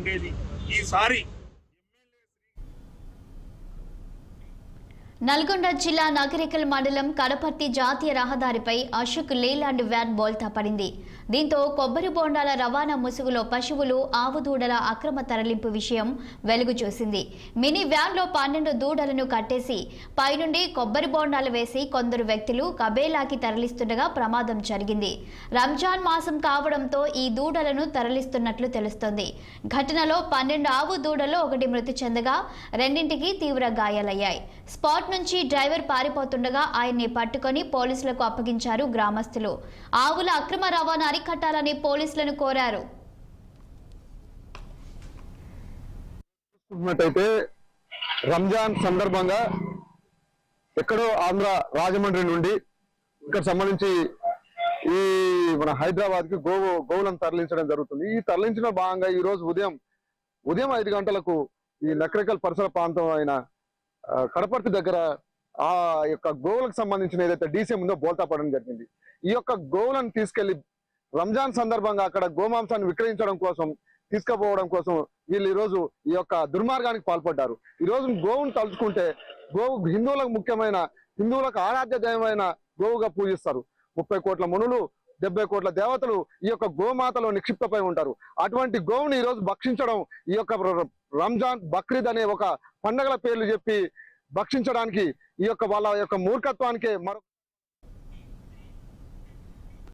ఉండేది. ఈసారి నల్గొండ జిల్లా నగరికల్ మండలం కడపర్తి జాతీయ రహదారిపై అశోక్ లేలాండ్ వ్యాన్ బోల్తా పడింది. దీంతో కొబ్బరి బోండాల రవాణా ముసుగులో పశువులు ఆవు దూడల అక్రమ తరలింపు విషయం వెలుగు చూసింది. మినీ వ్యాన్లో 12 దూడలను కట్టేసి పైనుండి కొబ్బరి బోండాలు వేసి కొందరు వ్యక్తులు కబేలాకి తరలిస్తుండగా ప్రమాదం జరిగింది. రంజాన్ మాసం కావడంతో ఈ దూడలను తరలిస్తున్నట్లు తెలుస్తోంది. ఘటనలో 12 ఆవు దూడల్లో ఒకటి మృతి చెందగా రెండింటికి తీవ్ర గాయాలయ్యాయి. స్పాట్ నుంచి డ్రైవర్ పారిపోతుండగా ఆయన్ని పట్టుకొని పోలీసులకు అప్పగించారు గ్రామస్తులు. ఆవుల అక్రమ రవాణా అరికట్టాలని పోలీసులను కోరారు. రంజాన్ సందర్భంగా ఎక్కడో ఆంధ్ర రాజమండ్రి నుండి ఇక్కడ సంబంధించి ఈ మన హైదరాబాద్ కి గోవులను తరలించడం జరుగుతుంది. ఈ తరలించిన భాగంగా ఈ రోజు ఉదయం 5 గంటలకు ఈ నకరికల్ పరిసర ప్రాంతం అయిన కడపర్తి దగ్గర ఆ యొక్క గోవులకు సంబంధించిన ఏదైతే డీసీఎం ఉందో బోల్తా పడడం జరిగింది. ఈ యొక్క గోవులను తీసుకెళ్లి రంజాన్ సందర్భంగా అక్కడ గోమాంసాన్ని విక్రయించడం కోసం తీసుకుపోవడం కోసం వీళ్ళు ఈ రోజు ఈ యొక్క దుర్మార్గానికి పాల్పడ్డారు. ఈ రోజు గోవును తలుచుకుంటే గోవు హిందువులకు ముఖ్యమైన, హిందువులకు ఆరాధ్య దైవమైన గోవుగా పూజిస్తారు. 30 కోట్ల మునులు, 70 కోట్ల దేవతలు ఈ యొక్క గోమాతలో నిక్షిప్తపై ఉంటారు. అటువంటి గోవుని ఈ రోజు భక్షించడం, ఈ యొక్క రంజాన్, బక్రీద్ అనే ఒక పండగల పేర్లు చెప్పి భక్షించడానికి ఈ యొక్క వాళ్ళ యొక్క మూర్ఖత్వానికే మరొక